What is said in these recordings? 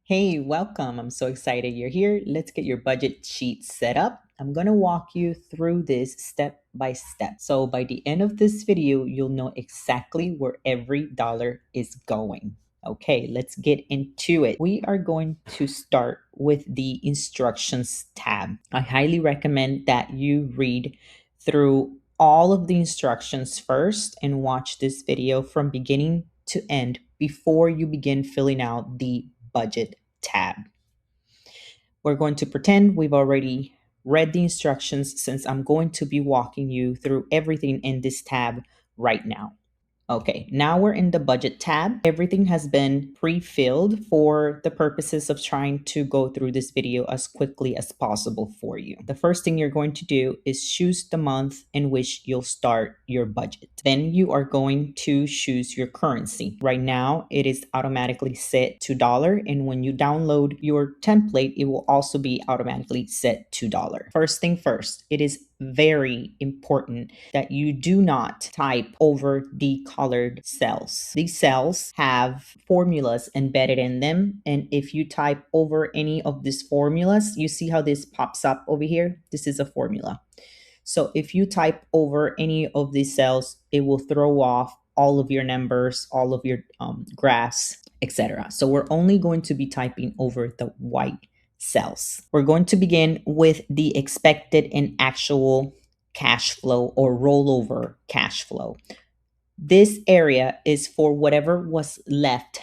Hey, welcome. I'm so excited you're here. Let's get your budget sheet set up. I'm going to walk you through this step by step. So by the end of this video, you'll know exactly where every dollar is going. Okay, let's get into it. We are going to start with the instructions tab. I highly recommend that you read through all of the instructions first and watch this video from beginning to end before you begin filling out the budget tab. We're going to pretend we've already read the instructions since I'm going to be walking you through everything in this tab right now. Okay, now we're in the budget tab. Everything has been pre-filled for the purposes of trying to go through this video as quickly as possible for you. The first thing you're going to do is choose the month in which you'll start your budget. Then you are going to choose your currency. Right now, it is automatically set to $1, and when you download your template, it will also be automatically set to $1. First thing first, it is very important that you do not type over the colored cells. These cells have formulas embedded in them, and if you type over any of these formulas, you see how this pops up over here? This is a formula. So if you type over any of these cells, it will throw off all of your numbers, all of your graphs, etc. So we're only going to be typing over the white cells. We're going to begin with the expected and actual cash flow or rollover cash flow. This area is for whatever was left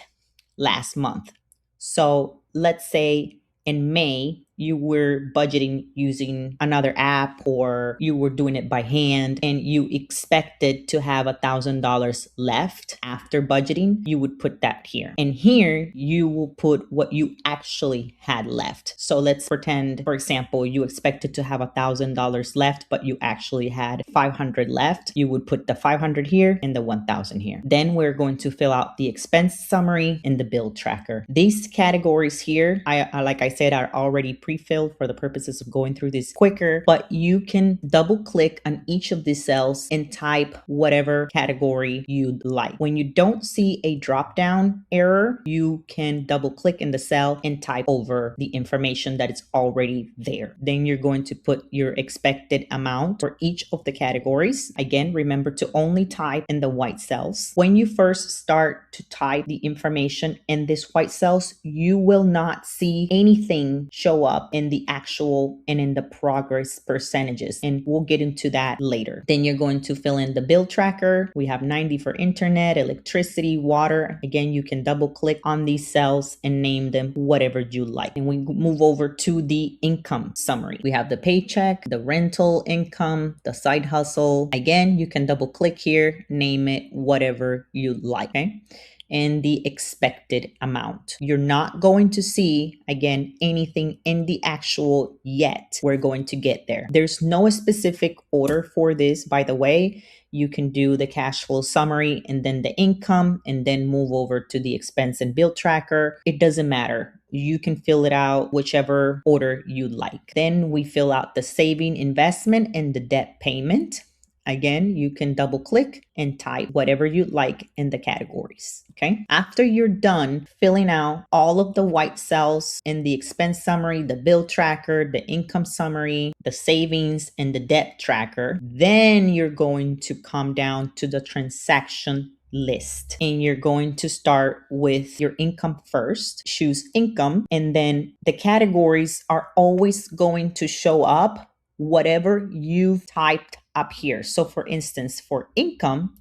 last month. So let's say in May, you were budgeting using another app or you were doing it by hand and you expected to have $1,000 left after budgeting, you would put that here. And here you will put what you actually had left. So let's pretend, for example, you expected to have $1,000 left, but you actually had 500 left. You would put the 500 here and the 1,000 here. Then we're going to fill out the expense summary and the bill tracker. These categories here, like I said, are already pre-filled for the purposes of going through this quicker, but you can double click on each of these cells and type whatever category you'd like. When you don't see a drop down error, you can double click in the cell and type over the information that is already there. Then you're going to put your expected amount for each of the categories. Again, remember to only type in the white cells. When you first start to type the information in these white cells, you will not see anything show up in the actual and in the progress percentages. And we'll get into that later. Then you're going to fill in the bill tracker. We have 90 for internet, electricity, water. Again, you can double click on these cells and name them whatever you like. And we move over to the income summary. We have the paycheck, the rental income, the side hustle. Again, you can double click here, name it whatever you like. Okay? And the expected amount. You're not going to see, again, anything in the actual yet. We're going to get there. There's no specific order for this, by the way. You can do the cash flow summary and then the income and then move over to the expense and bill tracker. It doesn't matter. You can fill it out whichever order you like. Then we fill out the saving, investment, and the debt payment. Again, you can double click and type whatever you like in the categories. Okay. After you're done filling out all of the white cells in the expense summary, the bill tracker, the income summary, the savings, and the debt tracker, then you're going to come down to the transaction list and you're going to start with your income first. Choose income, and then the categories are always going to show up whatever you've typed up here. So for instance, for income,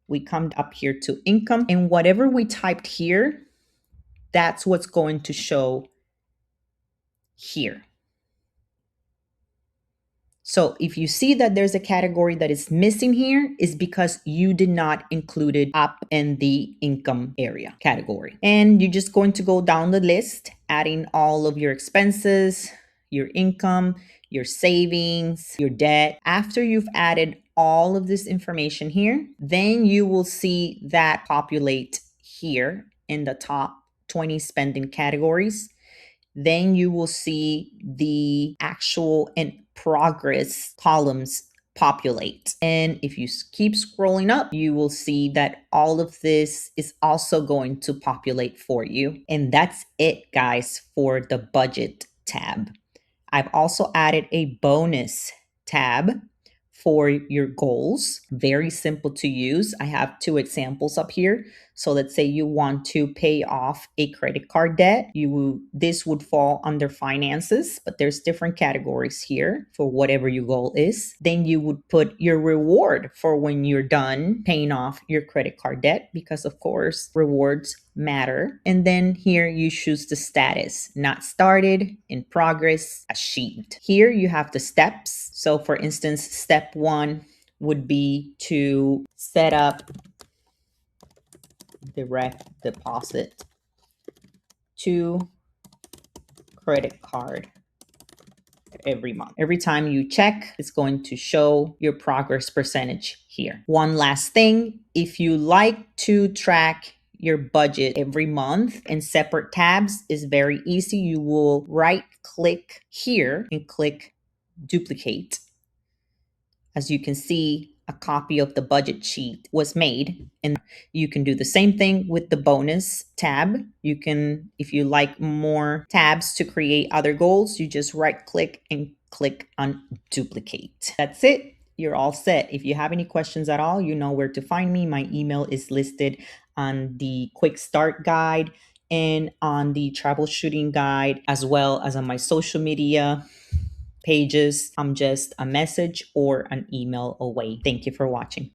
we come up here to income, and whatever we typed here, that's what's going to show here. So if you see that there's a category that is missing here, is because you did not include it up in the income area category. And you're just going to go down the list, adding all of your expenses, your income, your savings, your debt. After you've added all of this information here, then you will see that populate here in the top 20 spending categories. Then you will see the actual and progress columns populate. And if you keep scrolling up, you will see that all of this is also going to populate for you. And that's it, guys, for the budget tab. I've also added a bonus tab for your goals. Very simple to use. I have two examples up here. So let's say you want to pay off a credit card debt. This would fall under finances, but there's different categories here for whatever your goal is. Then you would put your reward for when you're done paying off your credit card debt, because of course rewards matter. And then here you choose the status: not started, in progress, achieved. Here you have the steps. So for instance, step 1 would be to set up direct deposit to credit card every month. Every time you check, it's going to show your progress percentage here. One last thing, if you like to track your budget every month in separate tabs, is very easy. You will right click here and click duplicate. As you can see, a copy of the budget sheet was made, and you can do the same thing with the bonus tab. You can, if you like more tabs to create other goals, you just right click and click on duplicate. That's it. You're all set. If you have any questions at all, you know where to find me. My email is listed on the quick start guide and on the troubleshooting guide, as well as on my social media pages. I'm just a message or an email away. Thank you for watching.